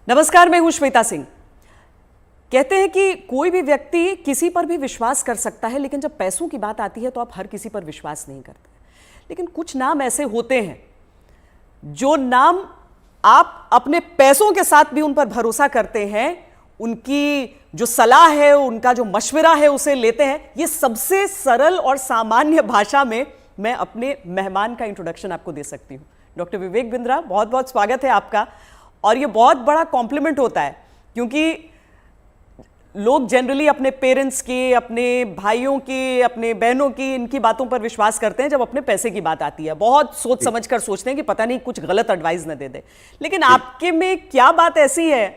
नमस्कार, मैं हूं श्वेता सिंह। कहते हैं कि कोई भी व्यक्ति किसी पर भी विश्वास कर सकता है, लेकिन जब पैसों की बात आती है तो आप हर किसी पर विश्वास नहीं करते। लेकिन कुछ नाम ऐसे होते हैं जो नाम आप अपने पैसों के साथ भी उन पर भरोसा करते हैं, उनकी जो सलाह है, उनका जो मशवरा है उसे लेते हैं। ये सबसे सरल और सामान्य भाषा में मैं अपने मेहमान का इंट्रोडक्शन आपको दे सकती हूँ। डॉक्टर विवेक बिंद्रा, बहुत बहुत स्वागत है आपका। और ये बहुत बड़ा कॉम्प्लीमेंट होता है क्योंकि लोग जनरली अपने पेरेंट्स की, अपने भाइयों की, अपने बहनों की, इनकी बातों पर विश्वास करते हैं। जब अपने पैसे की बात आती है बहुत सोच समझ कर सोचते हैं कि पता नहीं कुछ गलत एडवाइस न दे दे। लेकिन आपके में क्या बात ऐसी है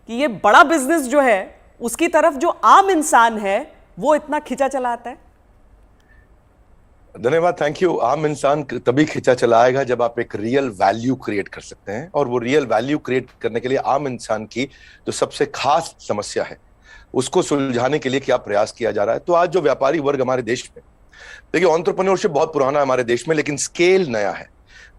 कि ये बड़ा बिजनेस जो है उसकी तरफ जो आम इंसान है वो इतना खिंचा चला आता है? धन्यवाद, थैंक यू। आम इंसान तभी खिंचा चला आएगा जब आप एक रियल वैल्यू क्रिएट कर सकते हैं, और वो रियल वैल्यू क्रिएट करने के लिए आम इंसान की जो सबसे खास समस्या है उसको सुलझाने के लिए क्या प्रयास किया जा रहा है। तो आज जो व्यापारी वर्ग हमारे देश में, देखिए, एंटरप्रेन्योरशिप बहुत पुराना है हमारे देश में, लेकिन स्केल नया है।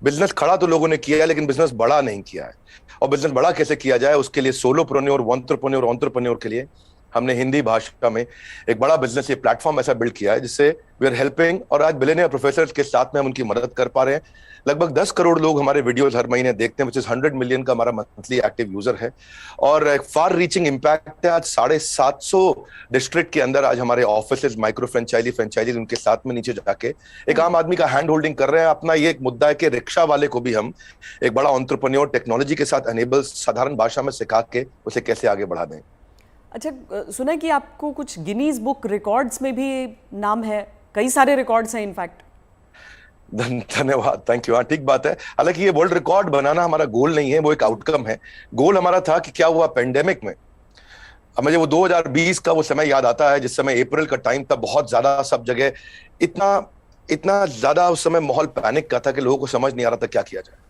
बिजनेस खड़ा तो लोगों ने किया है, लेकिन बिजनेस बड़ा नहीं किया है। और बिजनेस बड़ा कैसे किया जाए, उसके लिए सोलोप्रेन्योर, एंटरप्रेन्योर के लिए हमने हिंदी भाषा में एक बड़ा बिजनेस, ये प्लेटफॉर्म ऐसा बिल्ड किया है जिससे वी आर हेल्पिंग, और आज बिलियनियर प्रोफेसर्स के साथ में हम उनकी मदद कर पा रहे हैं। लगभग 10 करोड़ लोग हमारे वीडियोस हर महीने देखते हैं, विच इज 100 मिलियन का हमारा मंथली एक्टिव यूजर है, और एक फार रीचिंग इम्पैक्ट है। आज 750 डिस्ट्रिक्ट के अंदर आज हमारे ऑफिसेज, माइक्रो फ्रेंचाइजी उनके साथ में नीचे जाके एक आम आदमी का हैंड होल्डिंग कर रहे हैं। अपना ये एक मुद्दा है कि रिक्शा वाले को भी हम एक बड़ा एंटरप्रेन्योर टेक्नोलॉजी के साथ एनेबल, साधारण भाषा में सिखा के उसे कैसे आगे बढ़ा दें। अच्छा, सुना है कि आपको कुछ गिनीज बुक रिकॉर्ड्स में भी नाम है, कई सारे रिकॉर्ड्स हैं इनफैक्ट। धन्यवाद, थैंक यू। हाँ, ठीक बात है। हालांकि ये वर्ल्ड रिकॉर्ड बनाना हमारा गोल नहीं है, वो एक आउटकम है। गोल हमारा था कि क्या हुआ पेंडेमिक में। अब मुझे वो 2020 का वो समय याद आता है जिस समय अप्रैल का टाइम था, बहुत ज्यादा सब जगह इतना ज्यादा उस समय माहौल पैनिक का था कि लोगों को समझ नहीं आ रहा था क्या किया जाए।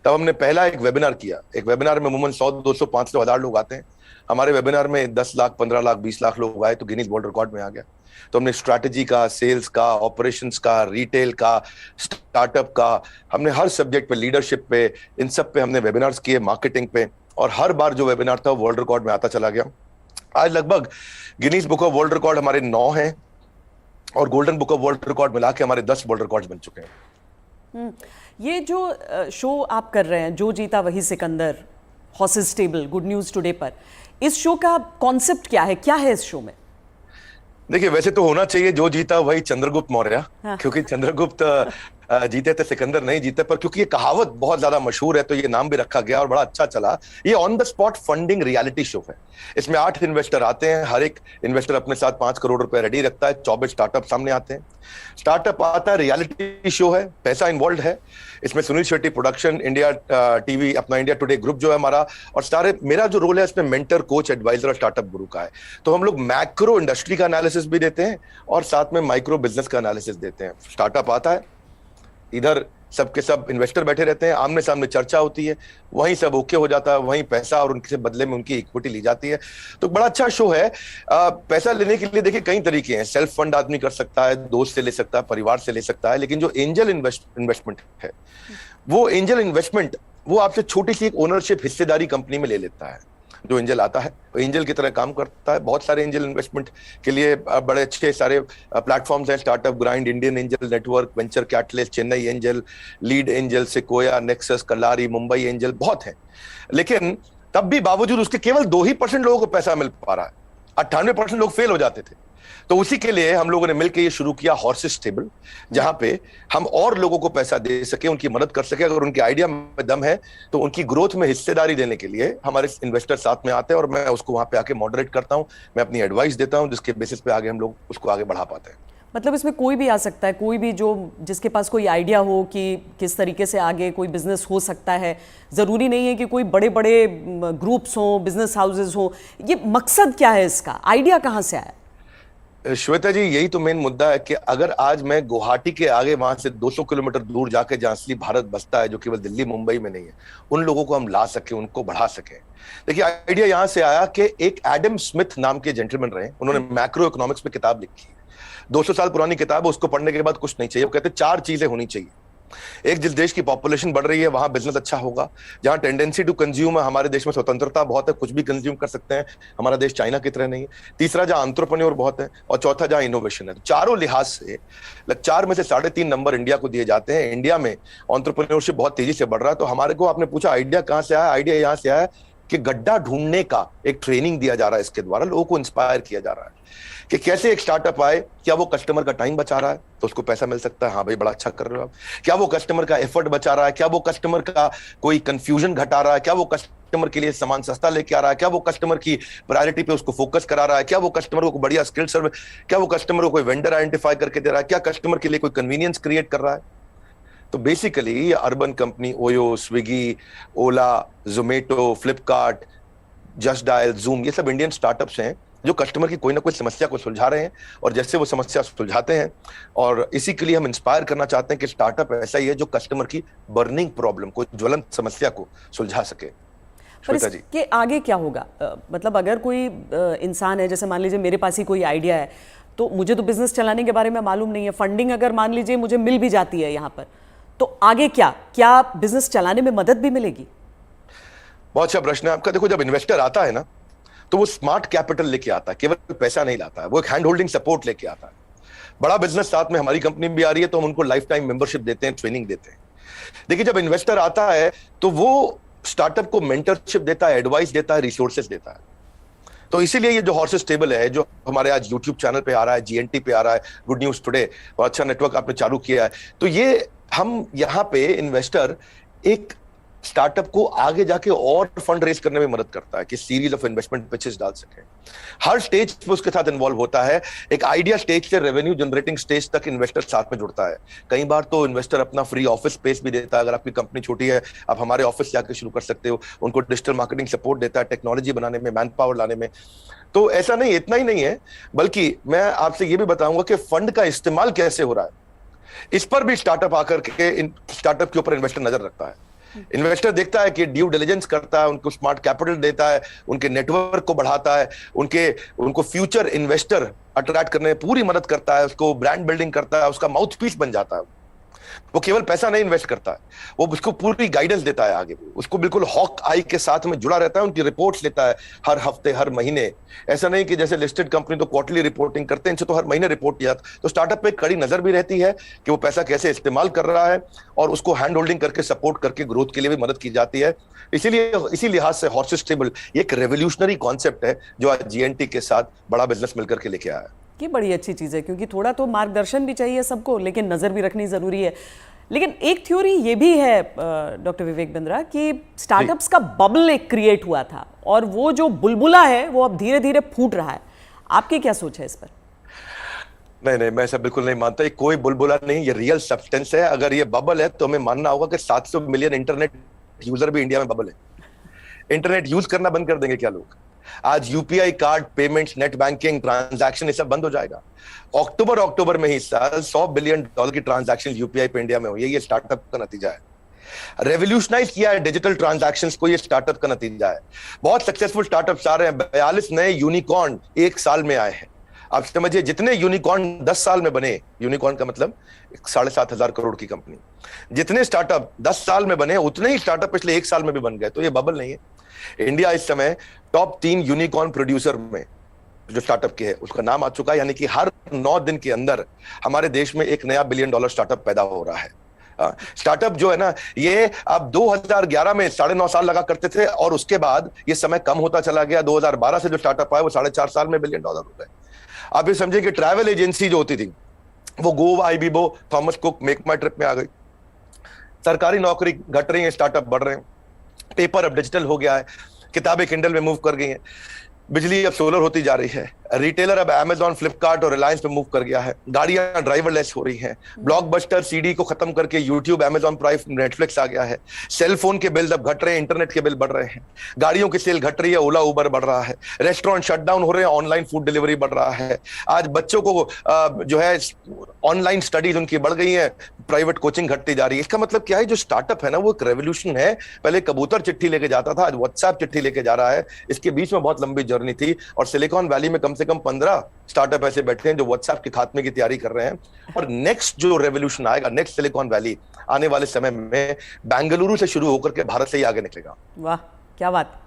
तब हमने पहला एक वेबिनार किया। एक वेबिनार में अमूमन 100, 200, 500, 1000 लोग आते हैं। हमारे वेबिनार में 10 लाख, 15 लाख, 20 लाख लोग आए तो गिनीज वर्ल्ड रिकॉर्ड में आ गया। तो हमने स्ट्रैटेजी का, सेल्स का, ऑपरेशंस का, रिटेल का, स्टार्टअप का, हमने हर सब्जेक्ट पे, लीडरशिप पे, इन सब पे हमने वेबिनार्स किए, मार्केटिंग पे, और हर बार जो वेबिनार था वर्ल्ड रिकॉर्ड में आता चला गया। आज लगभग Guinness book of world record हमारे 9 हैं, और golden book of world record मिला के हमारे 10 वर्ल्ड रिकॉर्ड बन चुके हैं। ये जो शो आप कर रहे हैं, जो जीता वही Sikandar, horses table, good news today पर, इस शो का कॉन्सेप्ट क्या है, क्या है इस शो में? देखिए, वैसे तो होना चाहिए जो जीता वही चंद्रगुप्त मौर्य। हाँ। क्योंकि चंद्रगुप्त जीते थे, सिकंदर नहीं जीते, पर क्योंकि ये कहावत बहुत ज्यादा मशहूर है तो ये नाम भी रखा गया और बड़ा अच्छा चला। ये on the spot funding reality show है। इसमें 8 इन्वेस्टर आते हैं, हर एक इन्वेस्टर अपने साथ 5 करोड़ रुपए रेडी रखता है। 24 स्टार्टअप सामने आते हैं। स्टार्टअप आता है, रियलिटी शो है, पैसा इन्वॉल्व है। इसमें Sunil Shetty production, India TV, अपना इंडिया टुडे ग्रुप जो है हमारा, और सारे, मेरा जो रोल है इसमें मेंटर, कोच, एडवाइजर और स्टार्टअप गुरु का है। तो हम लोग मैक्रो इंडस्ट्री का एनालिसिस भी देते हैं और साथ में माइक्रो बिजनेस का एनालिसिस देते हैं। स्टार्टअप आता है, इधर सबके सब इन्वेस्टर बैठे रहते हैं, आमने सामने चर्चा होती है, वहीं सब ओके हो जाता है, वहीं पैसा और उनके बदले में उनकी इक्विटी ली जाती है। तो बड़ा अच्छा शो है। पैसा लेने के लिए देखिए कई तरीके हैं। सेल्फ फंड आदमी कर सकता है, दोस्त से ले सकता है, परिवार से ले सकता है, लेकिन जो एंजल इन्वेस्टमेंट है, वो एंजल इन्वेस्टमेंट वो आपसे छोटी सी एक ओनरशिप, हिस्सेदारी कंपनी में ले लेता है। जो एंजल आता है वो एंजल की तरह काम करता है। बहुत सारे एंजल इन्वेस्टमेंट के लिए बड़े अच्छे सारे प्लेटफॉर्म्स हैं, Startup Grind, Indian Angel Network, Venture Catalyst, Chennai Angel, Lead Angel, Sequoia, Nexus, Kalaari, Mumbai Angel, बहुत हैं। लेकिन तब भी बावजूद उसके केवल 2% लोगों को पैसा मिल पा रहा है। 98% लोग फेल हो जाते थे। तो उसी के लिए हम लोगों ने मिलकर ये शुरू किया हॉर्सेस टेबल, जहां पे हम और लोगों को पैसा दे सके, उनकी मदद कर सके। अगर उनके आइडिया में दम है तो उनकी ग्रोथ में हिस्सेदारी देने के लिए हमारे इन्वेस्टर साथ में आते हैं, और मैं उसको वहां पे आके मॉडरेट करता हूं, मैं अपनी एडवाइस देता हूं, जिसके बेसिस पे आगे हम लोग उसको आगे बढ़ा पाते हैं। मतलब इसमें कोई भी आ सकता है, कोई भी जो जिसके पास कोई आइडिया हो कि किस तरीके से आगे कोई बिजनेस हो सकता है। ज़रूरी नहीं है कि कोई बड़े बड़े ग्रुप्स हों, बिजनेस हाउसेज हों। ये मकसद क्या है इसका, आइडिया कहाँ से आया? श्वेता जी, यही तो मेन मुद्दा है कि अगर आज मैं गुवाहाटी के आगे वहां से 200 किलोमीटर दूर जाके, जहां असली भारत बसता है, जो केवल दिल्ली मुंबई में नहीं है, उन लोगों को हम ला सके, उनको बढ़ा सके। देखिए, आइडिया यहां से आया कि एक एडम स्मिथ नाम के जेंटलमैन रहे, उन्होंने मैक्रो इकोनॉमिक्स पे किताब लिखी है। 200 साल पुरानी किताब है, उसको पढ़ने के बाद कुछ नहीं चाहिए। वो कहते 4 चीजें होनी चाहिए एक जिस देश की पॉपुलेशन बढ़ रही है वहां बिजनेस अच्छा होगा, जहां टेंडेंसी टू कंज्यूम है, हमारे देश में स्वतंत्रता बहुत है, कुछ भी कंज्यूम कर सकते हैं, हमारा देश चाइना की तरह नहीं है। तीसरा, जहां एंटरप्रेन्योर बहुत है, और चौथा जहां इनोवेशन है। चारों लिहाज से 4 में से 3.5 नंबर इंडिया को दिए जाते हैं। इंडिया में एंटरप्रेन्योरशिप बहुत तेजी से बढ़ रहा है। तो हमारे को, आपने पूछा आइडिया कहां से आया, आइडिया यहां से आया कि गड्ढा ढूंढने का एक ट्रेनिंग दिया जा रहा है, इसके द्वारा लोगों को इंस्पायर किया जा रहा है कि कैसे एक स्टार्टअप आए, क्या वो कस्टमर का टाइम बचा रहा है तो उसको पैसा मिल सकता है, हाँ भाई बड़ा अच्छा कर रहे हो आप, क्या वो कस्टमर का एफर्ट बचा रहा है, क्या वो कस्टमर का कोई कंफ्यूजन घटा रहा है, क्या वो कस्टमर के लिए सामान सस्ता लेके आ रहा है, क्या वो कस्टमर की प्रायोरिटी पे उसको फोकस करा रहा है, क्या वो कस्टमर को बढ़िया स्किल सर्विस, क्या वो कस्टमर को कोई वेंडर आइडेंटिफाई करके दे रहा है, क्या कस्टमर के लिए कोई कन्वीनियंस क्रिएट कर रहा है। तो बेसिकली ये Urban Company OYO, Swiggy, Ola, Zomato, Flipkart, Just Dial, Zoom, ये सब इंडियन स्टार्टअप्स हैं जो कस्टमर की कोई ना कोई समस्या को सुलझा रहे हैं, और जैसे वो समस्या सुलझाते हैं, और इसी के लिए हम इंस्पायर करना चाहते हैं कि स्टार्टअप ऐसा ही है जो कस्टमर की बर्निंग प्रॉब्लम को, ज्वलंत समस्या को सुलझा सके। पर इसके आगे क्या होगा? मतलब अगर कोई इंसान है, जैसे मान लीजिए मेरे पास ही कोई आइडिया है, तो मुझे तो बिजनेस चलाने के बारे में मालूम नहीं है, फंडिंग अगर मान लीजिए मुझे मिल भी जाती है यहाँ पर, तो आगे क्या बिजनेस चलाने में मदद भी मिलेगी? बहुत अच्छा प्रश्न है आपका। देखो, जब इन्वेस्टर आता है ना, तो वो स्मार्ट कैपिटल लेके आता है, केवल पैसा नहीं लाता है, वो एक हैंड होल्डिंग सपोर्ट लेके आता है। बड़ा बिजनेस साथ में हमारी कंपनी भी आ रही है, तो हम उनको लाइफ टाइम मेंबरशिप देते हैं, ट्रेनिंग देते हैं। देखिए, जब इन्वेस्टर आता है तो वो स्टार्टअप को मेंटरशिप देता है, एडवाइस देता है, रिसोर्सेज देता है। तो इसीलिए ये जो हॉर्सेस टेबल है, जो हमारे आज यूट्यूब चैनल पे आ रहा है, जीएनटी पे आ रहा है, गुड न्यूज टुडे, और अच्छा नेटवर्क आपने चालू किया है, तो ये हम यहाँ पे इन्वेस्टर एक स्टार्टअप को आगे जाके और फंड रेज करने में मदद करता है कि सीरीज ऑफ इन्वेस्टमेंट पिचेस डाल सके। हर स्टेज पे उसके साथ इन्वॉल्व होता है। एक आइडिया स्टेज से रेवेन्यू जनरेटिंग स्टेज तक इन्वेस्टर साथ में जुड़ता है। कई बार तो इन्वेस्टर अपना फ्री ऑफिस स्पेस भी देता है। अगर आपकी कंपनी छोटी है, आप हमारे ऑफिस जाकर शुरू कर सकते हो। उनको डिजिटल मार्केटिंग सपोर्ट देता है, टेक्नोलॉजी बनाने में, मैन पावर लाने में। तो ऐसा नहीं, इतना ही नहीं है, बल्कि मैं आपसे ये भी बताऊंगा कि फंड का इस्तेमाल कैसे हो रहा है, इस पर भी स्टार्टअप आकर के स्टार्टअप के ऊपर इन्वेस्टर नजर रखता है। इन्वेस्टर देखता है कि ड्यू डिलिजेंस करता है, उनको स्मार्ट कैपिटल देता है, उनके नेटवर्क को बढ़ाता है, उनको फ्यूचर इन्वेस्टर अट्रैक्ट करने में पूरी मदद करता है, उसको ब्रांड बिल्डिंग करता है, उसका माउथ पीस बन जाता है। वो केवल पैसा नहीं इन्वेस्ट करता है, वो उसको पूरी गाइडेंस देता है आगे, उसको बिल्कुल हॉक आई के साथ में जुड़ा रहता है, उनकी रिपोर्ट्स लेता है हर हफ्ते, हर महीने। ऐसा नहीं कि जैसे लिस्टेड कंपनी तो क्वार्टरली रिपोर्टिंग करते हैं, इनसे तो हर महीने रिपोर्ट किया। तो स्टार्टअप पे कड़ी नजर भी रहती है कि वो पैसा कैसे इस्तेमाल कर रहा है, और उसको हैंड होल्डिंग करके सपोर्ट करके ग्रोथ के लिए भी मदद की जाती है। इसीलिए इसी लिहाज से हॉर्सेस टेबल एक रेवोल्यूशनरी कॉन्सेप्ट है जो आज जीएनटी के साथ बड़ा बिजनेस मिलकर के लेके आया है। ये बड़ी अच्छी चीज़ है, क्योंकि थोड़ा तो मार्गदर्शन भी चाहिए सबको, लेकिन नज़र भी रखनी ज़रूरी है। लेकिन एक थ्योरी ये भी है डॉक्टर विवेक बिंद्रा कि स्टार्टअप्स का बबल एक क्रिएट हुआ था, और वो जो बुलबुला है वो अब धीरे धीरे फूट रहा है। आपकी क्या सोच है इस पर? नहीं, मैं ऐसा बिल्कुल नहीं मानता। ये कोई बुलबुला नहीं, ये रियल सब्सटेंस है। अगर ये बबल है तो हमें मानना होगा कि 700 मिलियन इंटरनेट यूजर भी इंडिया में बबल है। इंटरनेट यूज करना बंद कर देंगे क्या लोग? आज UPI card payments, net banking, transaction, ये सब बंद हो जाएगा। अक्टूबर में ही साल $100 बिलियन की ट्रांजैक्शन यूपीआई पे इंडिया में हुई है। ये स्टार्टअप का नतीजा है। रेवोल्यूशनाइज किया है डिजिटल ट्रांजैक्शंस को, ये स्टार्टअप का नतीजा है। बहुत सक्सेसफुल स्टार्टअप्स आ रहे हैं। 42 नए यूनिकॉर्न 1 साल में आए हैं। आप समझिए, जितने यूनिकॉर्न 10 साल में बने, यूनिकॉर्न का मतलब 7,500 करोड़ की कंपनी, जितने स्टार्टअप 10 साल में बने, उतने ही स्टार्टअप पिछले 1 साल में भी बन गए। तो ये बबल नहीं है। इंडिया इस समय टॉप 3 यूनिकॉर्न प्रोड्यूसर में जो स्टार्टअप के है उसका नाम आ चुका है। यानी कि हर 9 दिन के अंदर हमारे देश में एक नया $1 बिलियन स्टार्टअप पैदा हो रहा है। स्टार्टअप जो है ना, ये अब 2011 में 9.5 साल लगा करते थे, और उसके बाद ये समय कम होता चला गया। 2012 से जो स्टार्टअप आया वो 4.5 साल में $1 बिलियन हो गए। आप ये समझिए कि ट्रैवल एजेंसी जो होती थी वो Goa, ibibo, Thomas Cook, Make My Trip में आ गई। सरकारी नौकरी घट रही है, स्टार्टअप बढ़ रहे हैं। पेपर अब डिजिटल हो गया है, किताबें किंडल में मूव कर गई हैं, बिजली अब सोलर होती जा रही है, रिटेलर अब अमेजॉन, फ्लिपकार्ट और रिलायंस पे मूव कर गया है, गाड़ियां ड्राइवरलेस हो रही हैं, ब्लॉकबस्टर सीडी को खत्म करके यूट्यूब, अमेजॉन प्राइम, नेटफ्लिक्स आ गया है, सेल फोन के बिल अब घट रहे हैं, इंटरनेट के बिल बढ़ रहे हैं, गाड़ियों की सेल घट रही है, ओला उबर बढ़ रहा है, रेस्टोरेंट शटडाउन हो रहे हैं, ऑनलाइन फूड डिलीवरी बढ़ रहा है। आज बच्चों को जो है ऑनलाइन स्टडीज उनकी बढ़ गई है, प्राइवेट कोचिंग घटती जा रही है। इसका मतलब क्या है, जो स्टार्टअप है ना वो एक रेवोल्यूशन है। पहले कबूतर चिट्ठी लेके जाता था, आज व्हाट्सएप चिट्ठी लेके जा रहा है। इसके बीच में बहुत लंबी जर्नी थी, और सिलिकॉन वैली में कम से कम 15 स्टार्टअप ऐसे बैठे हैं जो व्हाट्सएप के खात्मे की तैयारी कर रहे हैं। और नेक्स्ट जो रेवोल्यूशन आएगा, नेक्स्ट सिलिकॉन वैली आने वाले समय में बेंगलुरु से शुरू होकर के भारत से ही आगे निकलेगा। वाह, क्या बात।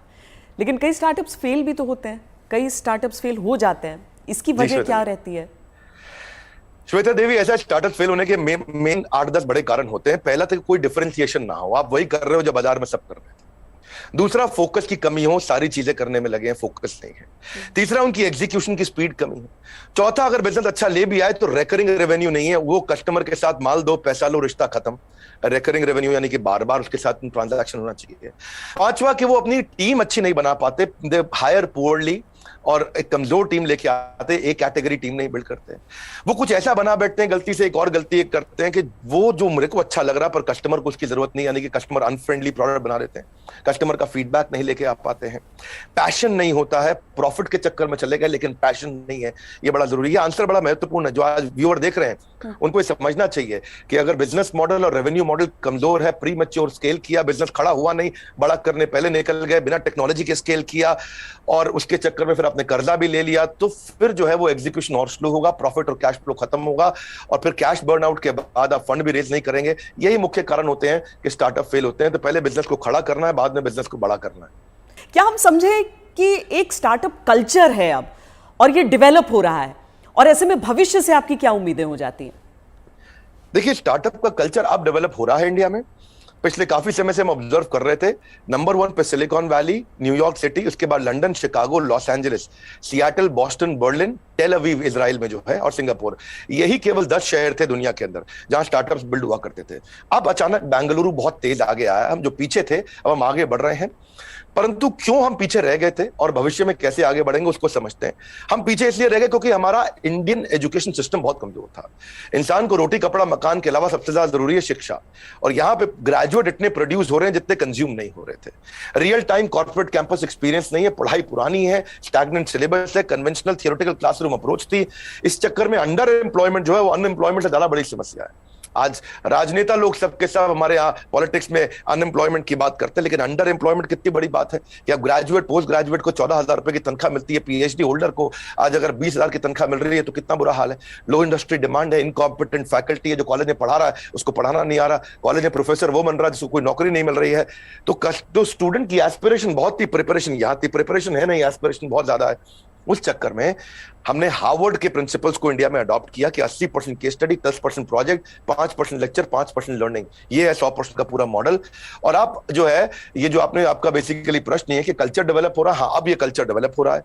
लेकिन कई स्टार्टअप्स फेल भी तो होते हैं, कई स्टार्टअप्स फेल हो जाते हैं, इसकी वजह क्या रहती है? श्वेता देवी, ऐसा स्टार्टअप फेल होने के मेन 8-10 बड़े कारण होते हैं। पहला तो कोई डिफरेंशिएशन ना हो, आप वही कर रहे हो जो बाजार में सब कर रहे हैं। दूसरा, फोकस की कमी हो, सारी चीजें करने में लगे हैं, फोकस नहीं है। तीसरा, उनकी एग्जीक्यूशन की स्पीड कमी है। चौथा, अगर बिजनेस अच्छा ले भी आए तो रेकरिंग रेवेन्यू नहीं है, वो कस्टमर के साथ माल दो पैसा लो रिश्ता खत्म। रेकरिंग रेवेन्यू यानी कि बार बार उसके साथ ट्रांजैक्शन होना चाहिए। पांचवा, कि वो अपनी टीम अच्छी नहीं बना पाते, दे हायर पुअरली, और एक कमजोर टीम लेके आते, एक कैटेगरी टीम नहीं बिल्ड करते। वो कुछ ऐसा बना बैठते हैं, गलती से एक और गलती एक करते हैं कि वो जो मेरे को अच्छा लग रहा पर कस्टमर को उसकी जरूरत नहीं, यानी कि कस्टमर अनफ्रेंडली प्रोडक्ट बना देते हैं, कस्टमर का फीडबैक नहीं लेके आ पाते हैं। पैशन नहीं होता है, प्रॉफिट के चक्कर में चले गए लेकिन पैशन नहीं है, ये बड़ा जरूरी है। आंसर बड़ा महत्वपूर्ण है। जो आज व्यूअर देख रहे हैं उनको ये समझना चाहिए कि अगर बिजनेस मॉडल और रेवेन्यू मॉडल कमजोर है, प्री मैच्योर स्केल किया, बिजनेस खड़ा हुआ नहीं, बड़ा करने पहले निकल गए, बिना टेक्नोलॉजी के स्केल किया और उसके चक्कर में फिर आपने कर्जा भी ले लिया, तो फिर जो है वो एग्जीक्यूशन और स्लो होगा, प्रॉफिट और कैश फ्लो खत्म होगा, और फिर कैश बर्न आउट के बाद आप फंड भी रेज नहीं करेंगे। यही मुख्य कारण होते हैं कि स्टार्टअप फेल होते हैं। तो पहले बिजनेस को खड़ा करना है, बाद में बिजनेस को बड़ा करना है। क्या हम समझे कि एक स्टार्टअप कल्चर है अब, और ये डेवलप हो रहा है, और ऐसे में भविष्य से आपकी क्या उम्मीदें हो जाती हैं? देखिए, स्टार्टअप का कल्चर अब डेवलप हो रहा है इंडिया में। पिछले काफी समय से हम ऑब्जर्व कर रहे थे, नंबर 1 पे सिलिकॉन वैली, न्यूयॉर्क सिटी, उसके बाद London, Chicago, Los Angeles, Seattle, Boston, Berlin, Tel Aviv Israel में जो है, और सिंगापुर। यही केवल 10 शहर थे दुनिया के अंदर जहां स्टार्टअप्स बिल्ड हुआ करते थे। अब अचानक बेंगलुरु बहुत तेज आगे आया। हम जो पीछे थे अब हम आगे बढ़ रहे हैं। परंतु क्यों हम पीछे रह गए थे और भविष्य में कैसे आगे बढ़ेंगे उसको समझते हैं। हम पीछे इसलिए रह गए क्योंकि हमारा इंडियन एजुकेशन सिस्टम बहुत कमजोर था। इंसान को रोटी कपड़ा मकान के अलावा सबसे ज्यादा जरूरी है शिक्षा, और यहाँ पे ग्रेजुएट इतने प्रोड्यूस हो रहे हैं जितने कंज्यूम नहीं हो रहे थे। Real time corporate campus experience नहीं है, पढ़ाई पुरानी है, स्टैग्नेंट सिलेबस है, कन्वेंशनल थियोरेटिकल क्लासरूम अप्रोच थी। इस चक्कर में अंडर एम्प्लॉयमेंट जो है वो अनएम्प्लॉयमेंट से ज्यादा बड़ी समस्या है। आज राजनेता लोग सबके सब हमारे यहाँ पॉलिटिक्स में अनएम्प्लॉयमेंट की बात करते हैं, लेकिन अंडर एम्प्लॉयमेंट कितनी बड़ी बात है कि अब ग्रेजुएट पोस्ट ग्रेजुएट को 14,000 रुपए की तनख्वाह मिलती है, पीएचडी होल्डर को आज अगर 20,000 की तनख्वाह मिल रही है तो कितना बुरा हाल है। लो इंडस्ट्री डिमांड है, इनकॉम्पिटेंट फैकल्टी है, जो कॉलेज में पढ़ा रहा है उसको पढ़ाना नहीं आ रहा, कॉलेज में प्रोफेसर वो बन रहा है जिसको कोई नौकरी नहीं मिल रही है। तो स्टूडेंट की एस्पिरेशन बहुत थी, प्रिपरेशन यहाँ थी, प्रिपरेशन है नहीं, एस्पिरेशन बहुत ज्यादा है। उस चक्कर में हमने हार्वर्ड के प्रिंसिपल्स को इंडिया में अडॉप्ट किया कि 80% case study, 10% project, 5% lecture, 5% learning, ये है 100% का पूरा मॉडल। और आप जो है ये जो आपका बेसिकली प्रश्न है कि कल्चर डेवलप हो रहा है, हाँ अब ये कल्चर डेवलप हो रहा है।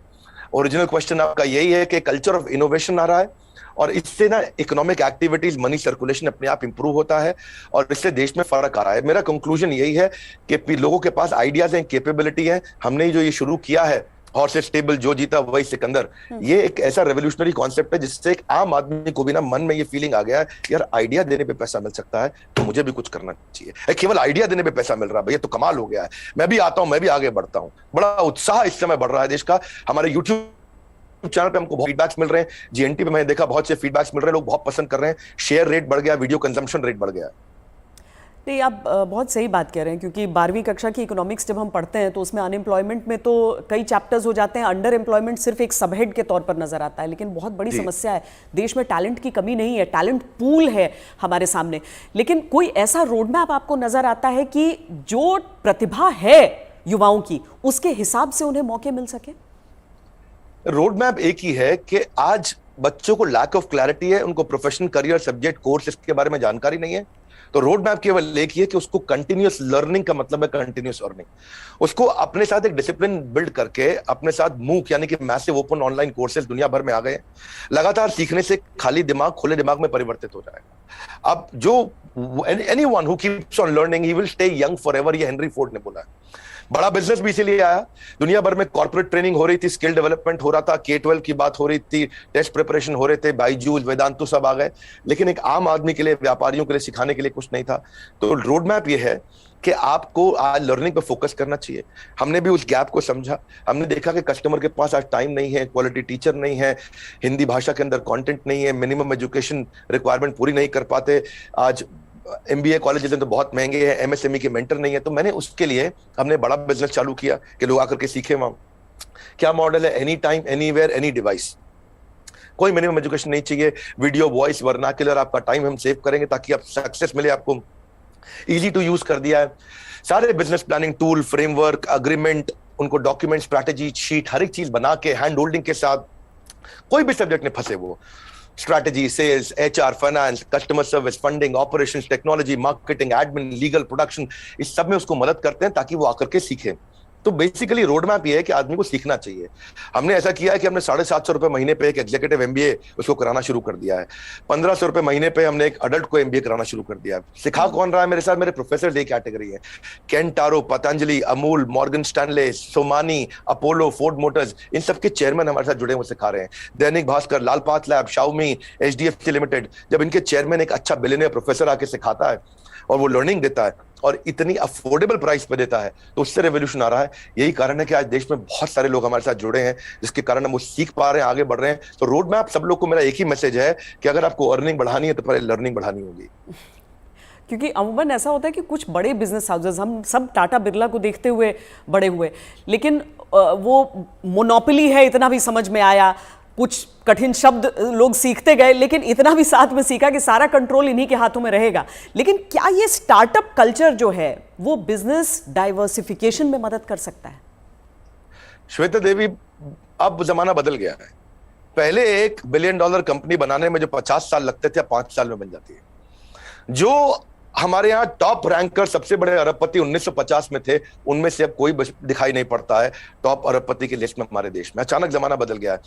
ओरिजिनल क्वेश्चन आपका यही है कि कल्चर ऑफ इनोवेशन आ रहा है, और इससे ना इकोनॉमिक एक्टिविटीज, मनी सर्कुलेशन अपने आप इंप्रूव होता है, और इससे देश में फर्क आ रहा है। मेरा कंक्लूजन यही है कि लोगों के पास आइडियाज हैं, कैपेबिलिटी है। हमने जो ये शुरू किया है हॉर्सेस टेबल, जो जीता वही सिकंदर, ये एक ऐसा रेवोल्यूशनरी कॉन्सेप्ट है जिससे एक आम आदमी को भी ना मन में ये फीलिंग आ गया है यार आइडिया देने पे पैसा मिल सकता है तो मुझे भी कुछ करना चाहिए। केवल आइडिया देने पे पैसा मिल रहा है, भैया तो कमाल हो गया है, मैं भी आता हूं, मैं भी आगे बढ़ता हूं। बड़ा उत्साह इस समय बढ़ रहा है देश का। हमारे यूट्यूब चैनल पे हमको बहुत फीडबैक्स मिल रहे हैं, जीएनटी पे मैंने देखा बहुत से फीडबैक्स मिल रहे हैं, लोग बहुत पसंद कर रहे हैं, शेयर रेट बढ़ गया, वीडियो कंजम्पशन रेट बढ़ गया। नहीं, आप बहुत सही बात कह रहे हैं, क्योंकि 12वीं कक्षा की इकोनॉमिक्स जब हम पढ़ते हैं तो उसमें अनएम्प्लॉयमेंट में तो कई चैप्टर्स हो जाते हैं, अंडर एम्प्लॉयमेंट सिर्फ एक सबहेड के तौर पर नजर आता है। लेकिन बहुत बड़ी समस्या है, देश में टैलेंट की कमी नहीं है, टैलेंट पूल है हमारे सामने। लेकिन कोई ऐसा रोड मैप आपको नजर आता है कि जो प्रतिभा है युवाओं की उसके हिसाब से उन्हें मौके मिल सके? रोड मैप एक ही है कि आज बच्चों को लैक ऑफ क्लैरिटी है, उनको प्रोफेशनल करियर सब्जेक्ट कोर्स इसके बारे में जानकारी नहीं है। तो रोड मैप केवल एक ही है कि उसको कंटिन्यूअस लर्निंग का मतलब है कंटिन्यूअस अर्निंग। उसको अपने साथ एक डिसिप्लिन बिल्ड करके अपने साथ मूक यानी कि मैसिव ओपन ऑनलाइन कोर्सेज दुनिया भर में आ गए। लगातार सीखने से खाली दिमाग खुले दिमाग में परिवर्तित हो जाएगा। अब जो anyone who keeps on learning he will stay young forever, ये हेनरी फोर्ड ने बोला है। बड़ा बिजनेस भी इसीलिए आया, दुनिया भर में कॉर्पोरेट ट्रेनिंग हो रही थी, स्किल डेवलपमेंट हो रहा था, K-12 की बात हो रही थी, टेस्ट प्रिपरेशन हो रहे थे, बायजूस, वेदांतु सब आ गए, लेकिन एक आम आदमी के लिए, व्यापारियों के लिए सिखाने के लिए कुछ नहीं था। तो रोड मैप ये है कि आपको आज लर्निंग पे फोकस करना चाहिए। हमने भी उस गैप को समझा, हमने देखा कि कस्टमर के पास आज टाइम नहीं है, क्वालिटी टीचर नहीं है, हिंदी भाषा के अंदर कंटेंट नहीं है, मिनिमम एजुकेशन रिक्वायरमेंट पूरी नहीं कर पाते, आज MBA कॉलेजेस तो बहुत महंगे हैं, MSME के मेंटर नहीं है। तो मैंने उसके लिए हमने बड़ा बिजनेस चालू किया कि लोग आकर के सीखे वहां। क्या मॉडल है? Any time, anywhere, any device. कोई मिनिमम एजुकेशन नहीं चाहिए। वीडियो, वॉइस, वर्नाक्युलर, आपका टाइम हम सेव करेंगे ताकि आप सक्सेस मिले आपको। इजी टू यूज कर दिया है। सारे business planning tool, framework, agreement, उनको डॉक्यूमेंट, स्ट्रैटेजी शीट, हर एक चीज बना के हैंड होल्डिंग के साथ, कोई भी सब्जेक्ट में फंसे वो, strategy, sales, HR, finance, customer service, funding, operations, technology, marketing, admin, legal, production, इस सब में उसको मदद करते हैं ताकि वो आकर के सीखे। तो बेसिकली रोड मैप ये है कि आदमी को सीखना चाहिए। हमने ऐसा किया है कि हमने 750 रुपए महीने पे एक एग्जीक्यूटिव एमबीए उसको कराना शुरू कर दिया है। 1500 रुपए महीने पे हमने एक अडल्ट को एमबीए कराना शुरू कर दिया है। सिखा कौन रहा है मेरे साथ? मेरे प्रोफेसर एक कैटेगरी है। Kentaro, Patanjali, Amul, Morgan Stanley, Somani, Apollo, Ford Motors, इन सबके चेयरमैन हमारे साथ जुड़े हुए सिखा रहे हैं। Dainik Bhaskar, Lal Path Lab, Xiaomi, HDFC Limited, जब इनके चेयरमैन एक अच्छा बिलियनियर प्रोफेसर आके सिखाता है और वो लर्निंग देता है और इतनी अफोर्डेबल प्राइस पे देता है, तो उससे रेवोल्यूशन आ रहा है। यही कारण है कि आज देश में बहुत सारे लोग हमारे साथ जुड़े हैं, जिसके कारण हम वो सीख पा रहे हैं, आगे बढ़ रहे हैं। तो रोड मैप सब लोग को मेरा एक ही मैसेज है कि अगर आपको अर्निंग बढ़ानी है तो पहले लर्निंग बढ़ानी होगी। क्योंकि अमूमन ऐसा होता है कि कुछ बड़े बिजनेस हाउसेस, हम सब टाटा बिरला को देखते हुए बड़े हुए, लेकिन वो मोनोपोली है इतना भी समझ में आया। कुछ कठिन शब्द लोग सीखते गए, लेकिन इतना भी साथ में सीखा कि सारा कंट्रोल इन्हीं के हाथों में रहेगा। लेकिन क्या ये स्टार्टअप कल्चर जो है वो बिजनेस डाइवर्सिफिकेशन में मदद कर सकता है? श्वेता देवी, अब जमाना बदल गया है। पहले $1 बिलियन कंपनी बनाने में जो 50 साल लगते थे, 5 साल में बन जाती है। जो हमारे यहाँ टॉप रैंकर सबसे बड़े अरबपति 1950 में थे, उनमें से अब कोई दिखाई नहीं पड़ता है टॉप अरबपति की लिस्ट में हमारे देश में। अचानक जमाना बदल गया है।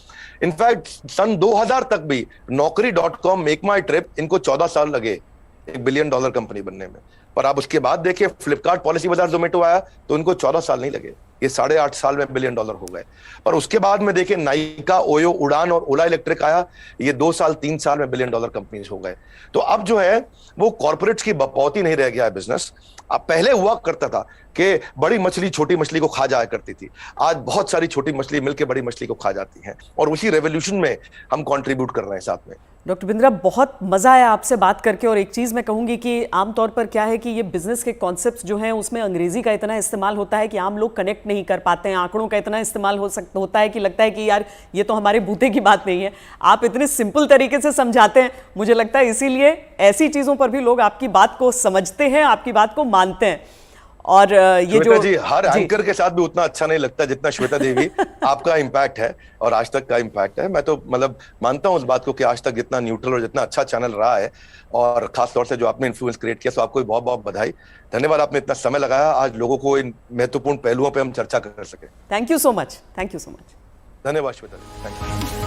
इनफैक्ट सन 2000 तक भी नौकरी.com, मेक माई ट्रिप, इनको 14 साल लगे $1 बिलियन कंपनी बनने में। पर आप उसके बाद देखिए, फ्लिपकार्ट, पॉलिसी बाजार, जोमेटो आया तो इनको 14 साल नहीं लगे, ये 8.5 साल में $1 बिलियन हो गए। पर उसके बाद में देखिए, नाइका, ओयो, उड़ान और ओला इलेक्ट्रिक आया, ये 2 साल 3 साल में $1 बिलियन कंपनीज हो गए। तो अब जो है वो कॉर्पोरेट्स की बपौती नहीं रह गया है बिजनेस। अब पहले हुआ करता था कि बड़ी मछली छोटी मछली को खा जाया करती थी, आज बहुत सारी छोटी मछली मिलकर बड़ी मछली को खा जाती हैं, और उसी रेवोल्यूशन में हम कंट्रीब्यूट कर रहे हैं साथ में। डॉक्टर बिंद्रा, बहुत मज़ा आया आपसे बात करके। और एक चीज़ मैं कहूँगी कि आमतौर पर क्या है कि ये बिजनेस के कॉन्सेप्ट्स जो हैं उसमें अंग्रेजी का इतना इस्तेमाल होता है कि आम लोग कनेक्ट नहीं कर पाते हैं। आंकड़ों का इतना इस्तेमाल होता है कि लगता है कि यार ये तो हमारे बूते की बात नहीं है। आप इतने सिंपल तरीके से समझाते हैं, मुझे लगता है इसीलिए ऐसी चीज़ों पर भी लोग आपकी बात को समझते हैं, आपकी बात को मानते हैं। और ये जो जी, हर एंकर के साथ भी उतना अच्छा नहीं लगता जितना श्वेता देवी आपका इम्पैक्ट है और आज तक का इम्पैक्ट है। मैं तो मतलब मानता हूं उस बात को कि आज तक जितना न्यूट्रल और जितना अच्छा चैनल रहा है, और खास तौर से जो आपने इन्फ्लुएंस क्रिएट किया, तो आपको बहुत बहुत बधाई। धन्यवाद, आपने इतना समय लगाया आज लोगों को इन महत्वपूर्ण पहलुओं पर हम चर्चा कर सके। Thank you so much. Thank you so much. धन्यवाद श्वेता देवी, थैंक यू।